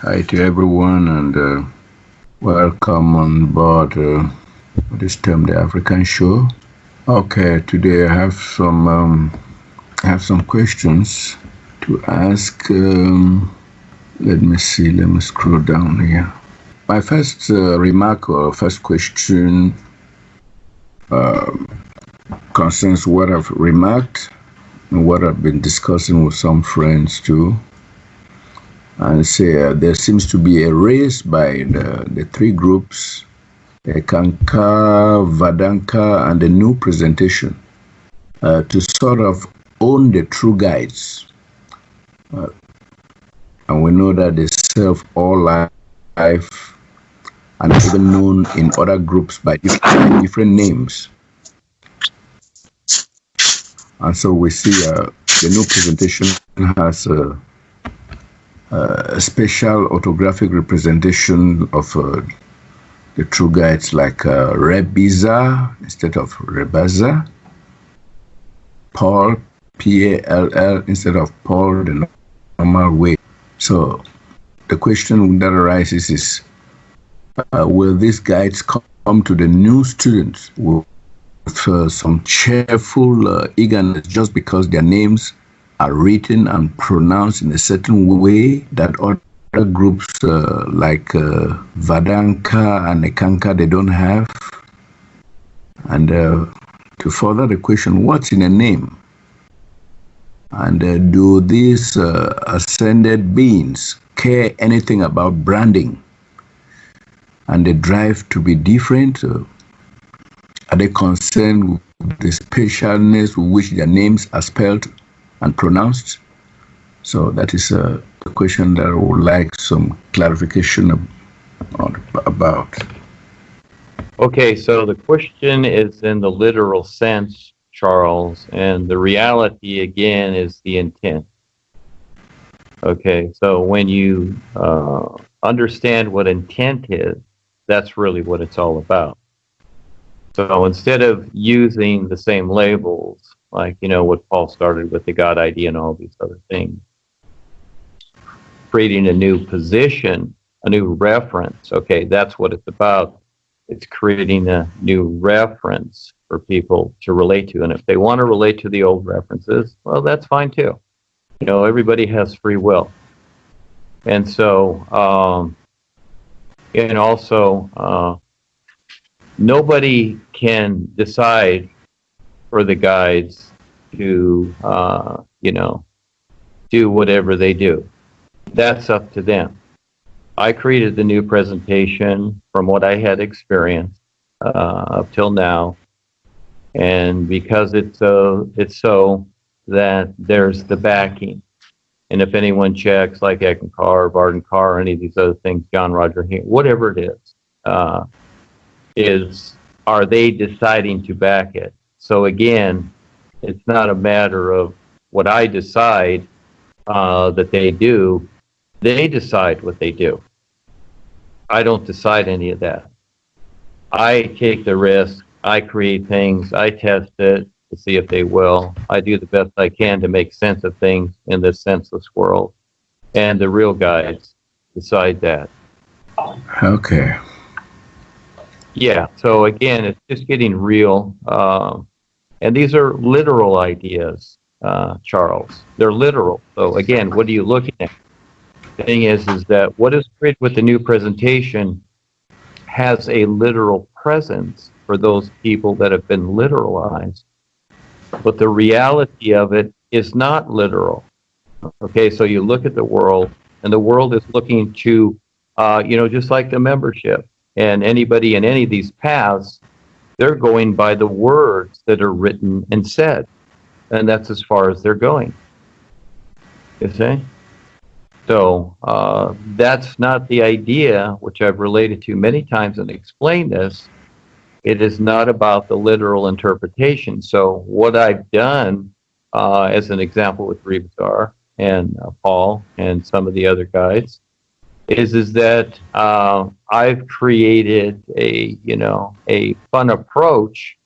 Hi to everyone and welcome on board this term the African show. Okay, today I have some questions to ask. Let me see. Let me scroll down here. My first remark or first question concerns what I've remarked and what I've been discussing with some friends too. And say there seems to be a race by the three groups, the Kanka, Vadanka, and the new presentation to sort of own the true guides. And we know that they serve all life and even known in other groups by different names. And so we see the new presentation has a special orthographic representation of the true guides like Rebiza instead of Rebaza, Paul, Pall, instead of Paul, the normal way. So the question that arises is, will these guides come to the new students with some cheerful eagerness just because their names are written and pronounced in a certain way that other groups like Vadanka and Ekanka, they don't have? And to further the question, what's in a name? And do these ascended beings care anything about branding and the drive to be different? Are they concerned with the specialness with which their names are spelled and pronounced? So that is the question that I would like some clarification about. Okay, so the question is in the literal sense, Charles, and the reality again is the intent. Okay, so when you understand what intent is, that's really what it's all about. So instead of using the same labels, like, what Paul started with, the God idea and all these other things, creating a new position, a new reference, okay, that's what it's about. It's creating a new reference for people to relate to. And if they want to relate to the old references, well, that's fine too. Everybody has free will. And so, and also, nobody can decide for the guides to, do whatever they do. That's up to them. I created the new presentation from what I had experienced up till now, and because it's so that there's the backing. And if anyone checks, like Eckankar, Barden Carr, any of these other things, John Roger, whatever it is are they deciding to back it? So again, it's not a matter of what I decide that they do. They decide what they do. I don't decide any of that. I take the risk. I create things. I test it to see if they will. I do the best I can to make sense of things in this senseless world. And the real guides decide that. Okay. Yeah, so again, it's just getting real. And these are literal ideas, Charles. They're literal. So again, what are you looking at? The thing is that what is created with the new presentation has a literal presence for those people that have been literalized. But the reality of it is not literal. Okay, so you look at the world, and the world is looking to, just like the membership. And anybody in any of these paths, they're going by the words that are written and said. And that's as far as they're going. You see? So that's not the idea, which I've related to many times and explained this. It is not about the literal interpretation. So what I've done, as an example with Rebazar and Paul and some of the other guys, is that I've created a fun approach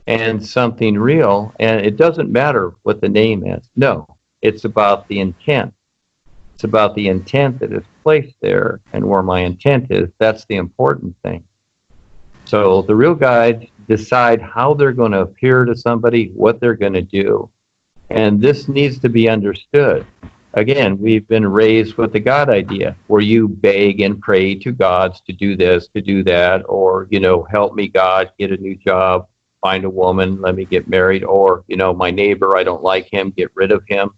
and something real, and it doesn't matter what the name is. No, it's about the intent. It's about the intent that is placed there, and where my intent is, that's the important thing. So the real guides decide how they're going to appear to somebody, what they're going to do. And this needs to be understood. Again, we've been raised with the God idea, where you beg and pray to gods to do this, to do that, or, help me, God, get a new job, find a woman, let me get married, or, my neighbor, I don't like him, get rid of him,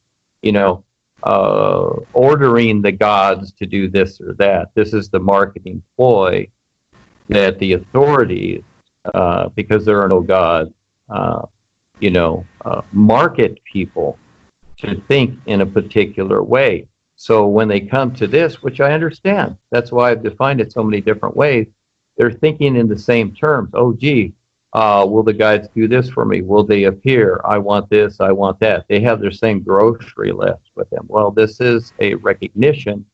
ordering the gods to do this or that. This is the marketing ploy that the authorities, because there are no gods, market people to think in a particular way. So when they come to this, which I understand, that's why I've defined it so many different ways, they're thinking in the same terms. Oh, gee, will the guides do this for me? Will they appear? I want this, I want that. They have their same grocery list with them. Well, this is a recognition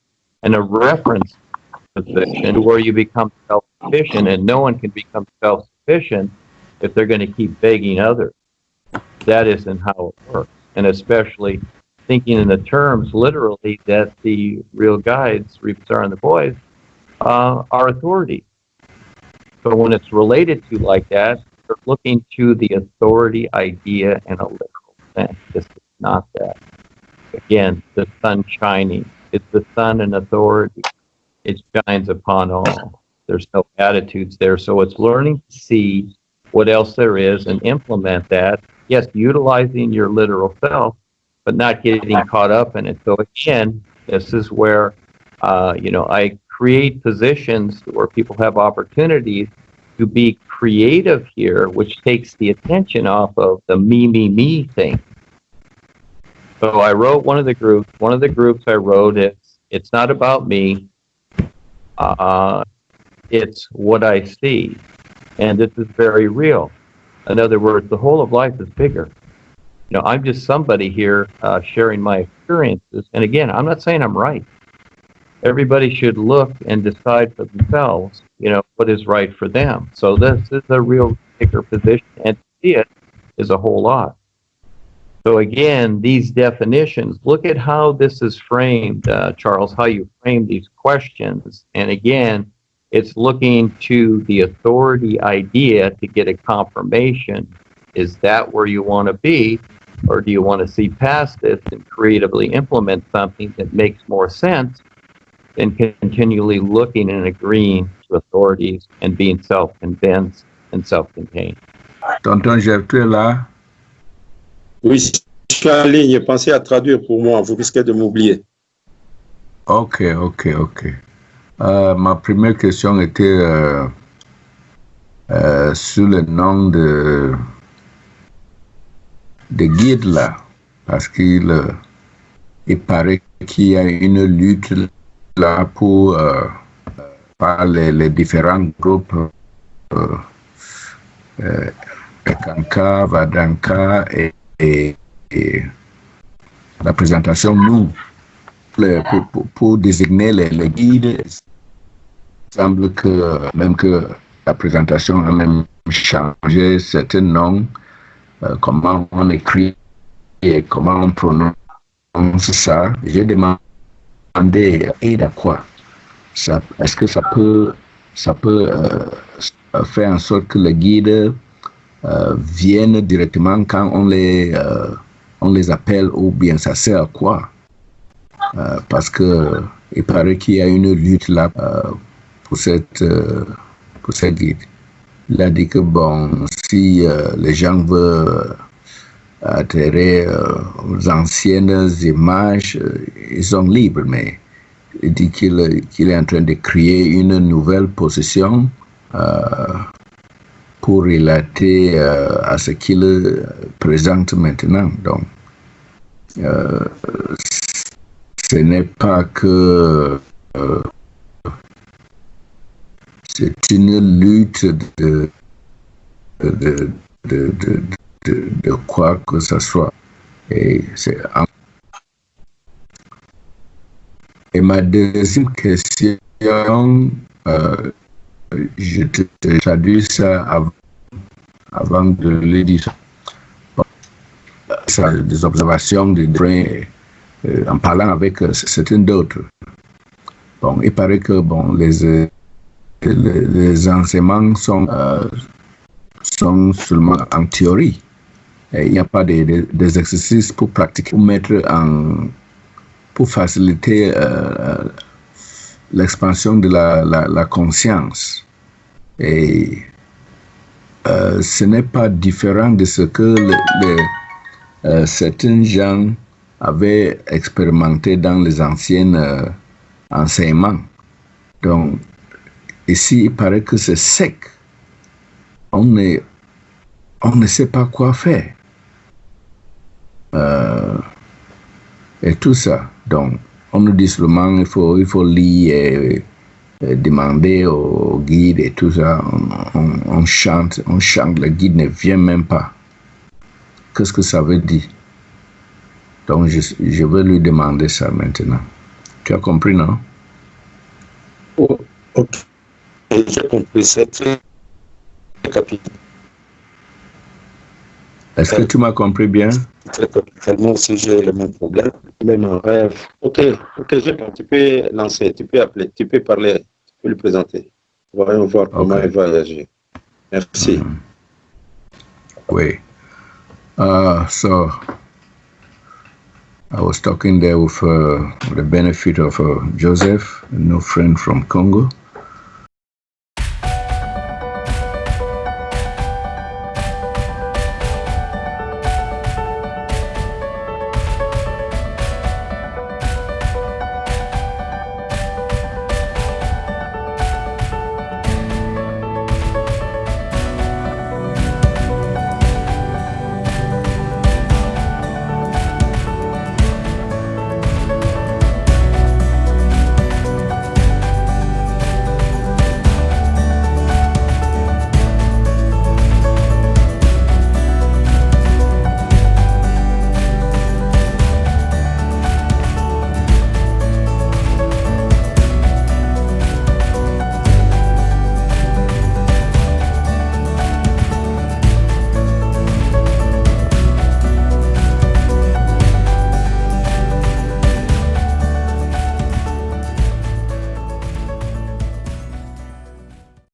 and a reference position where you become self-sufficient, and no one can become self-sufficient if they're going to keep begging others. That isn't how it works. And especially thinking in the terms, literally, that the real guides, Reapstar and the boys, are authority. So when it's related to like that, they're looking to the authority idea in a literal sense. This is not that. Again, the sun shining. It's the sun and authority. It shines upon all. There's no attitudes there. So it's learning to see what else there is and implement that. Yes, utilizing your literal self, but not getting caught up in it. So again, this is where, I create positions where people have opportunities to be creative here, which takes the attention off of the me thing. So I wrote one of the groups I wrote, it's not about me. It's what I see. And this is very real. In other words, the whole of life is bigger. I'm just somebody here sharing my experiences. And again, I'm not saying I'm right. Everybody should look and decide for themselves, what is right for them. So this is a real bigger position, and to see it is a whole lot. So again, these definitions, look at how this is framed, Charles, how you frame these questions. And again, it's looking to the authority idea to get a confirmation. Is that where you want to be? Or do you want to see past this and creatively implement something that makes more sense than continually looking and agreeing to authorities and being self-convinced and self-contained? Tonton Jeff, tu es là? Oui, je suis en ligne. Pensez à traduire pour moi. Vous risquez de m'oublier. Ok. Ma première question était sur le nom de guide là, parce qu'il paraît qu'il y a une lutte là pour par les différents groupes Kanka, Vadanka et la présentation nous pour désigner les guides. Il semble que même que la présentation a même changé certains noms, comment on écrit et comment on prononce ça. J'ai demandé aide à quoi. Est-ce que ça peut faire en sorte que les guides viennent directement quand on les appelle, ou bien ça sert à quoi? Parce que il paraît qu'il y a une lutte là pour cette guide. Il a dit que si les gens veulent adhérer aux anciennes images, ils sont libres, mais il dit qu'il est en train de créer une nouvelle possession pour relater à ce qu'il présente maintenant. Donc, ce n'est pas que c'est une lutte de quoi que ce soit. Et ma deuxième question, je te traduis ça avant de le dire. Ça, des observations de Duane en parlant avec certains d'autres, bon, il paraît que bon, les enseignements sont seulement en théorie. Et il n'y a pas des exercices pour pratiquer, pour faciliter l'expansion de la conscience. Et ce n'est pas différent de ce que certains gens avaient expérimenté dans les anciens enseignements. Donc, ici, il paraît que c'est sec. On ne sait pas quoi faire. Et tout ça. Donc, on nous dit seulement il faut lire et demander au guide et tout ça. On chante, le guide ne vient même pas. Qu'est-ce que ça veut dire? Donc, je vais lui demander ça maintenant. Tu as compris, non? Oh, ok. J'ai compris. C'est très capital. Est-ce que tu m'as compris bien? Très capitalement aussi, j'ai le même problème, même en rêve. Ok, j'ai compris. Tu peux lancer, tu peux appeler, tu peux parler, tu peux le présenter. Voyons voir comment il va agir. Merci. Oui. So, I was talking there with the benefit of Joseph, a new friend from Congo.